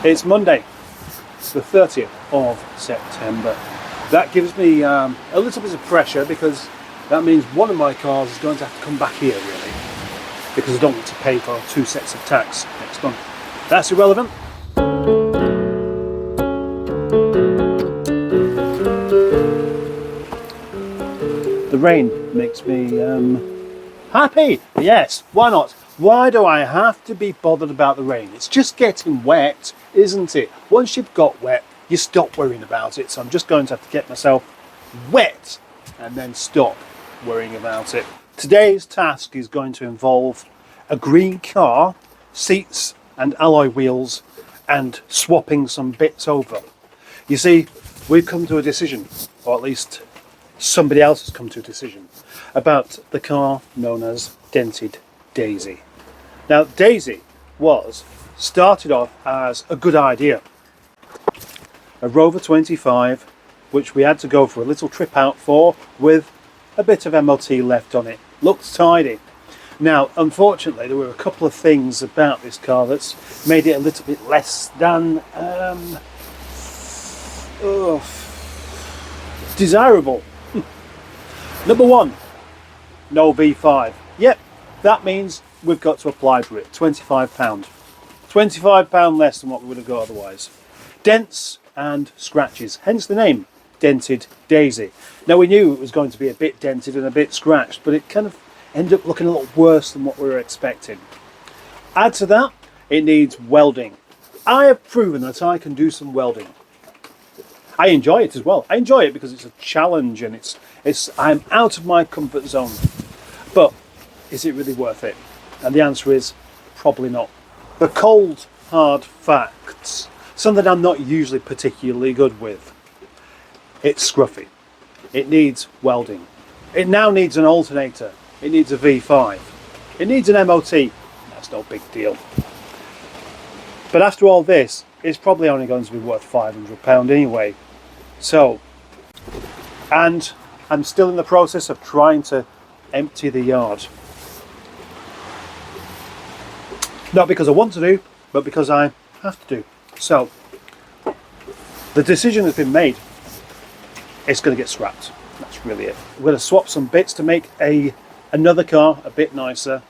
It's Monday, the 30th of September. That gives me a little bit of pressure because that means one of my cars is going to have to come back here really, because I don't want to pay for 2 sets of tax next month. That's irrelevant. The rain makes me happy. Yes, why not? Why do I have to be bothered about the rain? It's just getting wet, isn't it? Once you've got wet, you stop worrying about it. So I'm just going to have to get myself wet and then stop worrying about it. Today's task is going to involve a green car, seats and alloy wheels, and swapping some bits over. You see, we've come to a decision, or at least somebody else has come to a decision, about the car known as Dented Daisy. Now, Daisy started off as a good idea. A Rover 25, which we had to go for a little trip out for with a bit of MOT left on it. Looked tidy. Now, unfortunately, there were a couple of things about this car that's made it a little bit less than desirable. Number one, no V5. Yep, that means we've got to apply for it. £25. £25 less than what we would have got otherwise. Dents and scratches, hence the name, Dented Daisy. Now, we knew it was going to be a bit dented and a bit scratched, but it kind of ended up looking a lot worse than what we were expecting. Add to that, it needs welding. I have proven that I can do some welding. I enjoy it as well. I enjoy it because it's a challenge and I'm out of my comfort zone. But is it really worth it? And the answer is probably not. The cold, hard facts, something I'm not usually particularly good with. It's scruffy. It needs welding. It now needs an alternator. It needs a V5. It needs an MOT. That's no big deal. But after all this, it's probably only going to be worth £500 anyway. So, and I'm still in the process of trying to empty the yard. Not because I want to do, but because I have to do. So, the decision has been made. It's going to get scrapped. That's really it. We're going to swap some bits to make another car a bit nicer,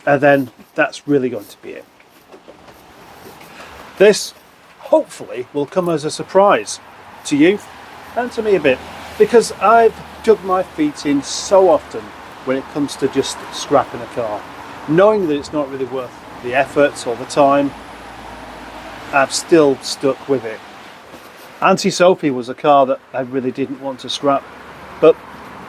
and then that's really going to be it. This, hopefully, will come as a surprise to you and to me a bit, because I've dug my feet in so often when it comes to just scrapping a car, knowing that it's not really worth the effort or the time. I've still stuck with it. Auntie Sophie was a car that I really didn't want to scrap, but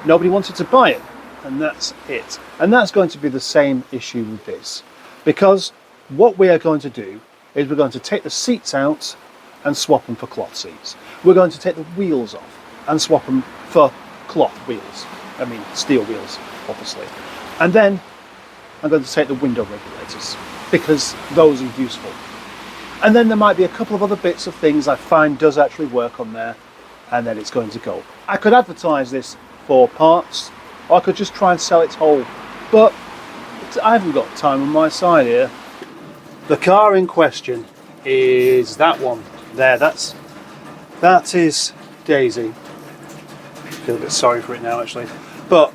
nobody wanted to buy it, and that's it. And that's going to be the same issue with this, because what we are going to do is we're going to take the seats out and swap them for cloth seats. We're going to take the wheels off and swap them for cloth wheels. I mean steel wheels, obviously. And then I'm going to take the window regulators, because those are useful. And then there might be a couple of other bits of things I find does actually work on there, and then it's going to go. I could advertise this for parts, or I could just try and sell it whole, but I haven't got time on my side here. The car in question is that one there. That is Daisy. I feel a bit sorry for it now actually, but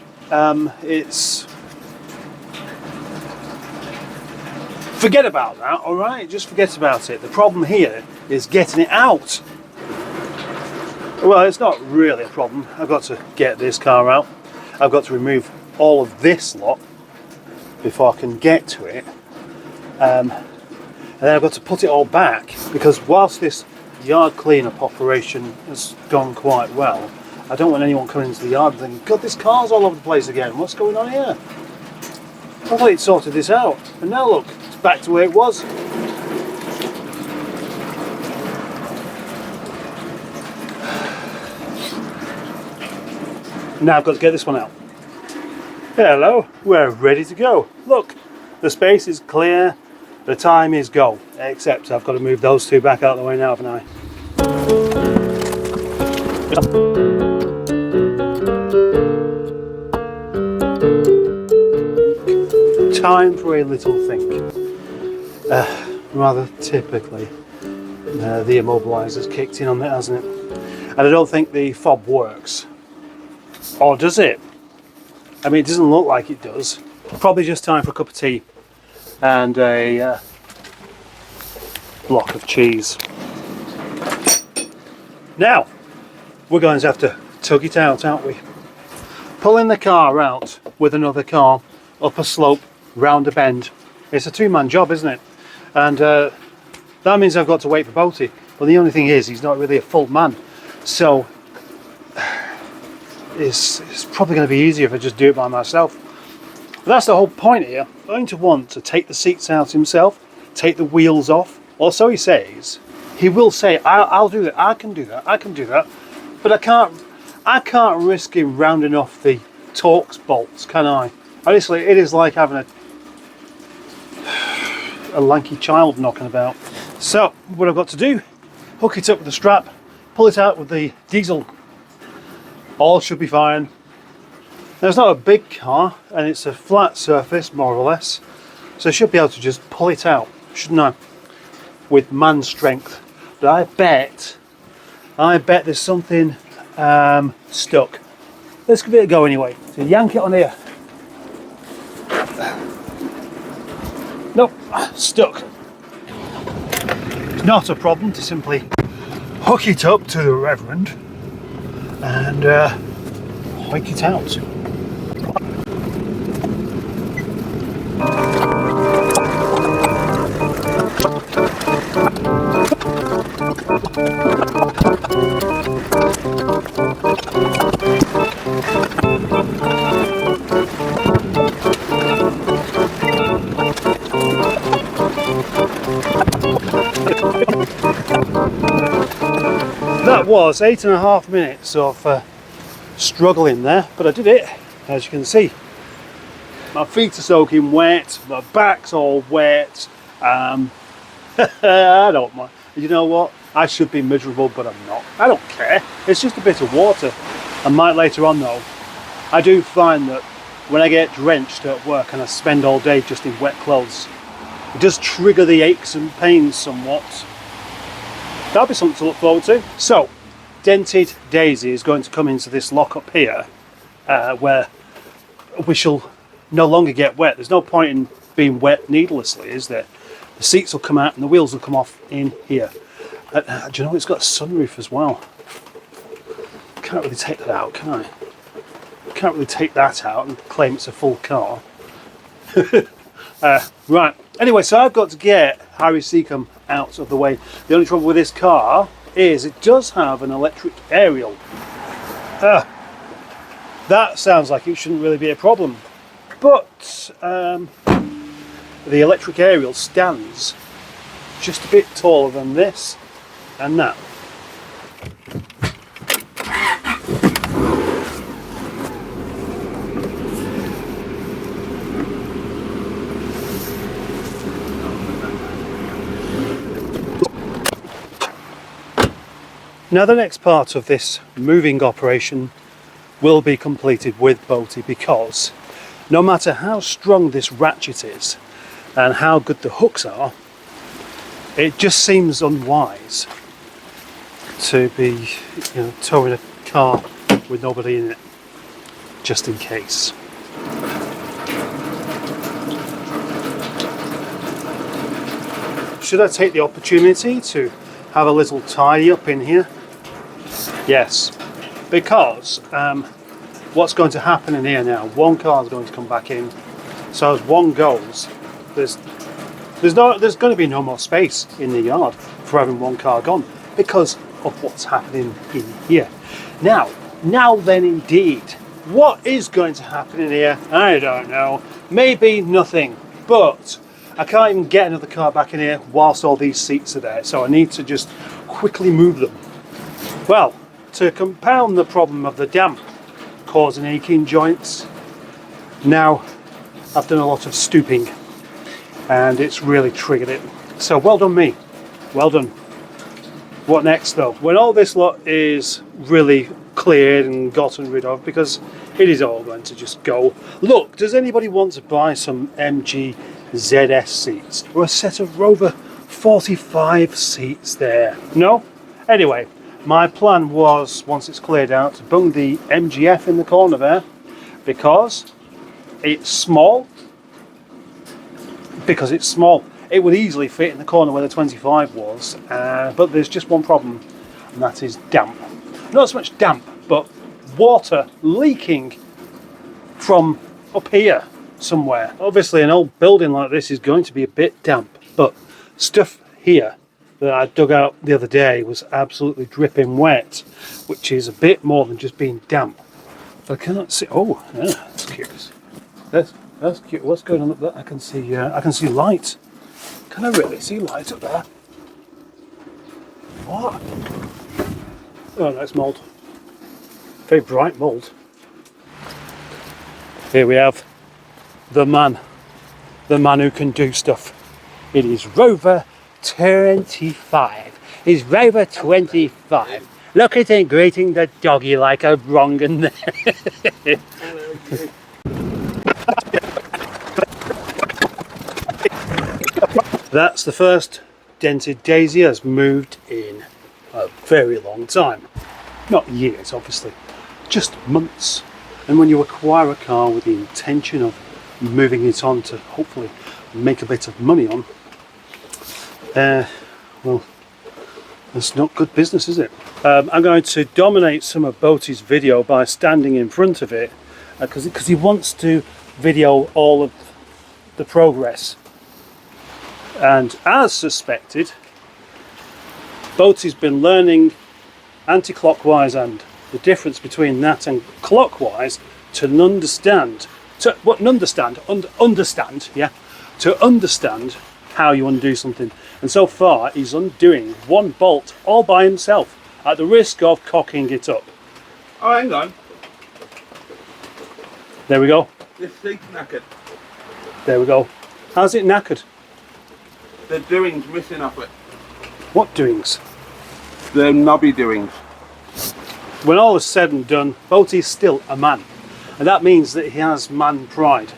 it's, forget about that, all right? Just forget about it. The problem here is getting it out. Well, it's not really a problem. I've got to get this car out. I've got to remove all of this lot before I can get to it. And then I've got to put it all back, because whilst this yard clean-up operation has gone quite well, I don't want anyone coming into the yard and thinking, God, this car's all over the place again. What's going on here? I thought he'd sorted this out. And now look, it's back to where it was. Now I've got to get this one out. Hello, we're ready to go. Look, the space is clear, the time is go. Except I've got to move those two back out of the way now, haven't I? Time for a little think. Rather typically, The immobilizer's kicked in on it, hasn't it? And I don't think the fob works. Or does it? I mean, it doesn't look like it does. Probably just time for a cup of tea and a block of cheese. Now, we're going to have to tug it out, aren't we? Pulling the car out with another car up a slope, round a bend. It's a two-man job, isn't it? And that means I've got to wait for Boaty. Well, the only thing is, he's not really a full man. So, it's probably going to be easier if I just do it by myself. But that's the whole point here. I'm going to want to take the seats out himself, take the wheels off. Or so he says. He will say, I'll do that, I can do that, I can do that. But I can't risk him rounding off the Torx bolts, can I? Honestly, it is like having a lanky child knocking about. So, what I've got to do, hook it up with the strap, pull it out with the diesel. All should be fine. Now, it's not a big car, and it's a flat surface, more or less. So I should be able to just pull it out, shouldn't I? With man strength. But I bet there's something stuck. Let's give it a go anyway. So yank it on here. Nope, stuck. It's not a problem to simply hook it up to the Reverend and hoik it out. That was 8.5 minutes of struggling there, but I did it, as you can see. My feet are soaking wet, my back's all wet. I don't mind. You know what? I should be miserable, but I'm not. I don't care. It's just a bit of water. I might later on though. I do find that when I get drenched at work and I spend all day just in wet clothes, it does trigger the aches and pains somewhat. That'll be something to look forward to. So, Dented Daisy is going to come into this lock-up here, where we shall no longer get wet. There's no point in being wet needlessly, is there? The seats will come out and the wheels will come off in here. Do you know it's got a sunroof as well? Can't really take that out, can I? Can't really take that out and claim it's a full car. Right. Anyway, so I've got to get Harry Seacombe out of the way. The only trouble with this car is it does have an electric aerial. That sounds like it shouldn't really be a problem. But the electric aerial stands just a bit taller than this and that. Now the next part of this moving operation will be completed with Boaty, because no matter how strong this ratchet is and how good the hooks are, it just seems unwise to be, towing a car with nobody in it, just in case. Should I take the opportunity to have a little tidy up in here? Yes, because what's going to happen in here now, one car is going to come back in, so as one goes, there's going to be no more space in the yard for having one car gone because of what's happening in here. Now then, indeed, what is going to happen in here? I don't know. Maybe nothing, but I can't even get another car back in here whilst all these seats are there, so I need to just quickly move them. Well, to compound the problem of the damp causing aching joints, now I've done a lot of stooping and it's really triggered it. So well done me, well done. What next though? When all this lot is really cleared and gotten rid of, because it is all going to just go. Look, does anybody want to buy some MG ZS seats or a set of Rover 45 seats there. No? Anyway, my plan was, once it's cleared out, to bung the MGF in the corner there, because it's small. It would easily fit in the corner where the 25 was, but there's just one problem, and that is damp. Not so much damp, but water leaking from up here somewhere. Obviously an old building like this is going to be a bit damp, but stuff here that I dug out the other day was absolutely dripping wet, which is a bit more than just being damp. I cannot see. Oh, yeah, that's curious. That's cute. What's going on up there? I can see light. Can I really see light up there? What? Oh, that's mould. Very bright mould. Here we have the man who can do stuff. It is Rover 25. It's Rover 25. Look at him greeting the doggy like a wrong un there. That's the first dented Daisy has moved in a very long time. Not years, obviously, just months. And when you acquire a car with the intention of moving it on to hopefully make a bit of money on, well, that's not good business, is it? I'm going to dominate some of Boaty's video by standing in front of it, because he wants to video all of the progress. And as suspected, Boaty's been learning anti-clockwise and the difference between that and clockwise to understand how you undo something. And so far he's undoing one bolt all by himself at the risk of cocking it up. Oh, hang on. There we go. This seat's knackered. There we go. How's it knackered? The doings missing off it. What doings? The knobby doings. When all is said and done, Boaty's still a man, and that means that he has man pride.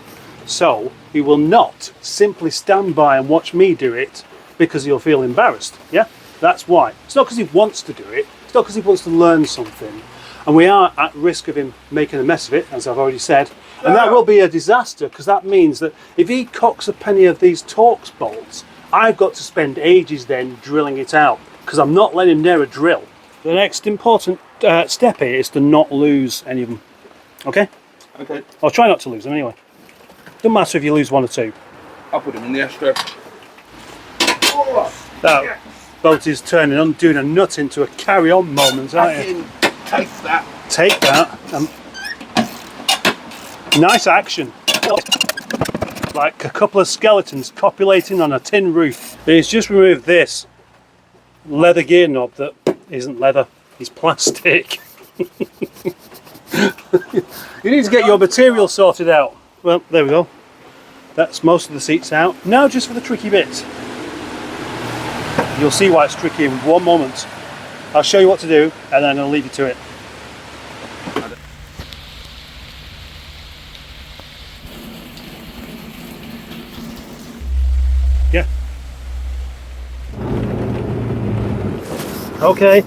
So he will not simply stand by and watch me do it because he'll feel embarrassed. Yeah, that's why. It's not because he wants to do it. It's not because he wants to learn something. And we are at risk of him making a mess of it, as I've already said. And that will be a disaster, because that means that if he cocks a penny of these Torx bolts, I've got to spend ages then drilling it out, because I'm not letting him near a drill. The next important step here is to not lose any of them. Okay? Okay. I'll try not to lose them anyway. Doesn't matter if you lose one or two. I'll put them in the ashtray. That Boaty's turning on, doing a nut into a carry-on moment, aren't you? Taste that. Take that. Nice action. Like a couple of skeletons copulating on a tin roof. He's just removed this leather gear knob that isn't leather, it's plastic. You need to get your material sorted out. Well, there we go. That's most of the seats out. Now just for the tricky bits. You'll see why it's tricky in one moment. I'll show you what to do and then I'll leave you to it. Yeah. Okay.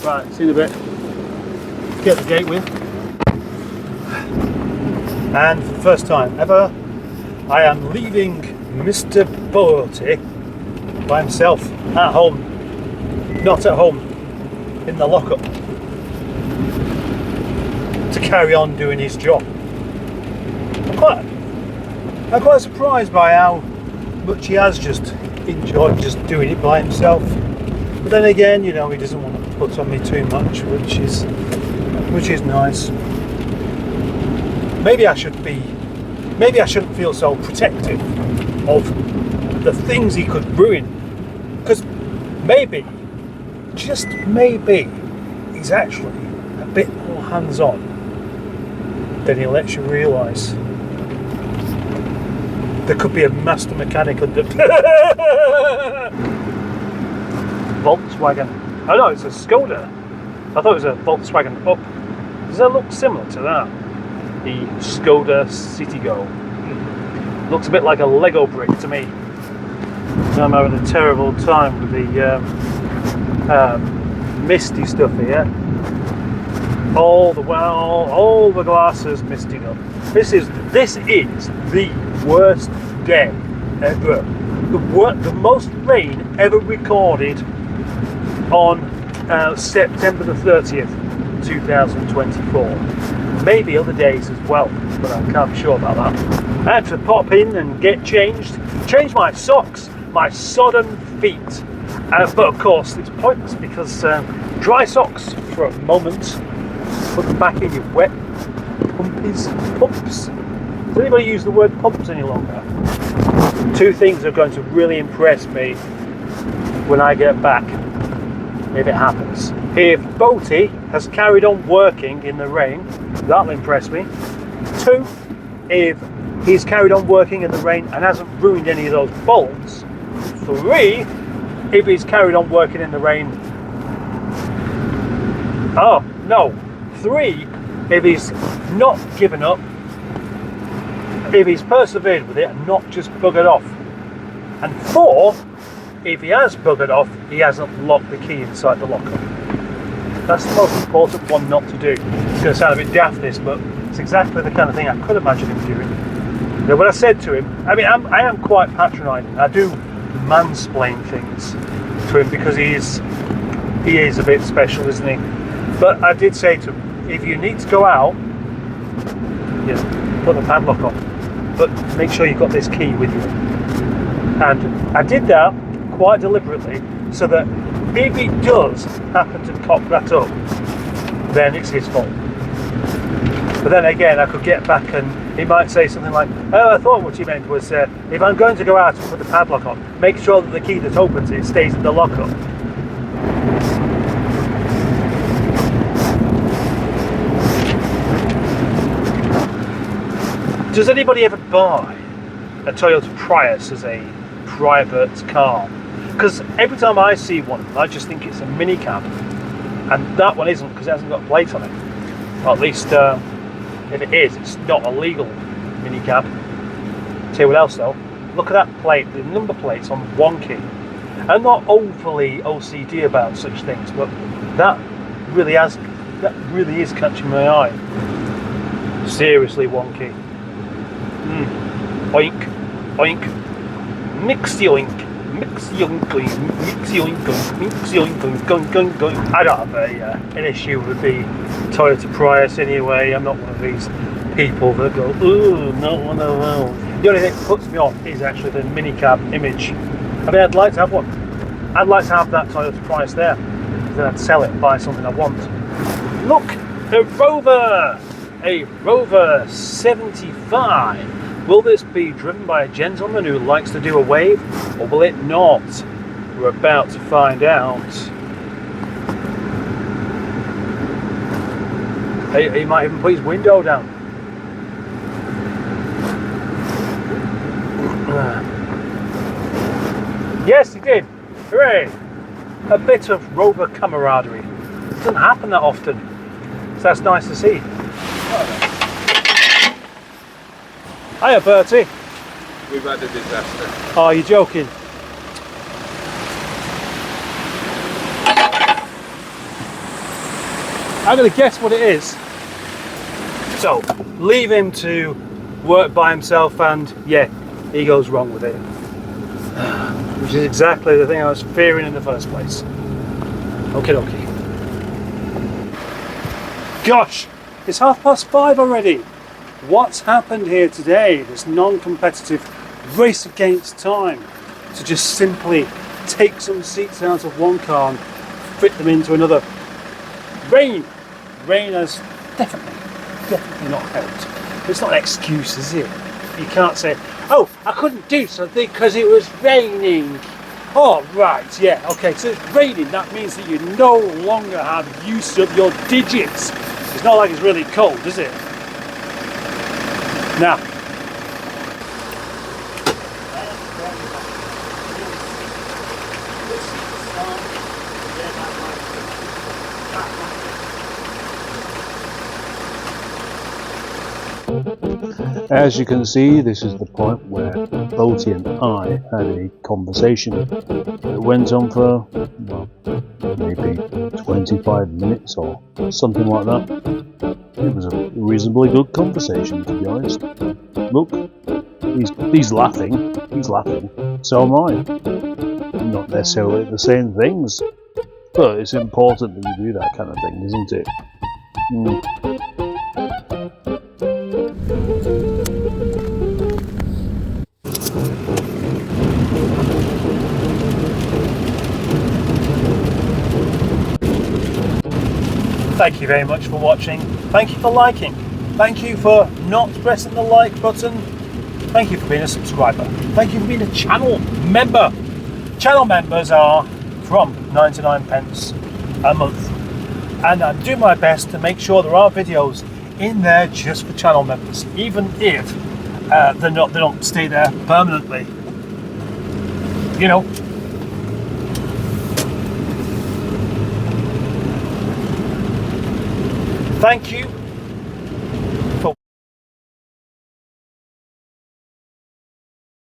Right, see you in a bit. Get the gate with. And for the first time ever, I am leaving Mr. Boaty by himself at home. Not at home, in the lockup, to carry on doing his job. I'm quite surprised by how much he has just enjoyed just doing it by himself. But then again, you know, he doesn't want to put on me too much, which is nice. Maybe I shouldn't feel so protective of the things he could ruin, because maybe, just maybe, he's actually a bit more hands-on than he lets you realise. There could be a master mechanic under Volkswagen. Oh no, it's a Skoda. I thought it was a Volkswagen Up. Does that look similar to that? The Skoda Citigo. Looks a bit like a Lego brick to me. I'm having a terrible time with the misty stuff here. All the glasses misting up. This is the worst day ever. The most rain ever recorded on September the 30th, 2024. Maybe other days as well, but I can't be sure about that. I had to pop in and get changed, change my socks, my sodden feet. But of course, it's pointless because dry socks for a moment, put them back in your wet pumps. Does anybody use the word pumps any longer? Two things are going to really impress me when I get back, if it happens. If Boaty has carried on working in the rain, that'll impress me. Two, if he's carried on working in the rain and hasn't ruined any of those bolts. Three, if he's carried on working in the rain. Oh, no. Three, if he's not given up, if he's persevered with it and not just buggered off. And four, if he has buggered off, he hasn't locked the key inside the locker. That's the most important one not to do. It's going to sound a bit daft this, but it's exactly the kind of thing I could imagine him doing. Now, when I said to him, I mean, I am quite patronising. I do mansplain things to him because he is a bit special, isn't he? But I did say to him, if you need to go out, yeah, put the padlock on, but make sure you've got this key with you. And I did that quite deliberately so that if he does happen to cock that up, then it's his fault. But then again, I could get back and he might say something like, oh, I thought what you meant was if I'm going to go out and put the padlock on, make sure that the key that opens it stays in the lockup. Does anybody ever buy a Toyota Prius as a private car? Because every time I see one, I just think it's a minicab, and that one isn't because it hasn't got a plate on it. Or at least, if it is, it's not a legal minicab. Tell you what else though, look at that plate, the number plate's on wonky. I'm not overly OCD about such things, but that really is catching my eye. Seriously wonky. Oink, oink, mix yoink, mix yoink, mix yoink, mix yoink, going. I don't have an issue with the Toyota Prius anyway. I'm not one of these people that go, ooh, not one of those. The only thing that puts me off is actually the minicab image. I mean, I'd like to have one. I'd like to have that Toyota Prius there. Then I'd sell it and buy something I want. Look, a Rover 75. Will this be driven by a gentleman who likes to do a wave, or will it not? We're about to find out. He might even put his window down. Yes, he did. Hooray! A bit of Rover camaraderie. It doesn't happen that often, so that's nice to see. Hiya, Bertie. We've had a disaster. Oh, you're joking. I'm going to guess what it is. So, leave him to work by himself and, yeah, he goes wrong with it. Which is exactly the thing I was fearing in the first place. Okie dokie. Gosh, it's 5:30 already. What's happened here today? This non-competitive race against time to just simply take some seats out of one car and fit them into another. Rain has definitely not helped. It's not an excuse, is it? You can't say, oh, I couldn't do something because it was raining. Oh, right, yeah, okay, so it's raining. That means that you no longer have use of your digits. It's not like it's really cold, is it? Now, as you can see, this is the point where Boaty and I had a conversation. It went on for, well, maybe 25 minutes or something like that. It was a reasonably good conversation, to be honest. Look, he's laughing, so am I. Not necessarily at the same things, but it's important that you do that kind of thing, isn't it? Thank you very much for watching. Thank you for liking. Thank you for not pressing the like button. Thank you for being a subscriber. Thank you for being a channel member. Channel members are from 99 pence a month. And I'm doing my best to make sure there are videos in there just for channel members, even if they don't stay there permanently. You know. Thank you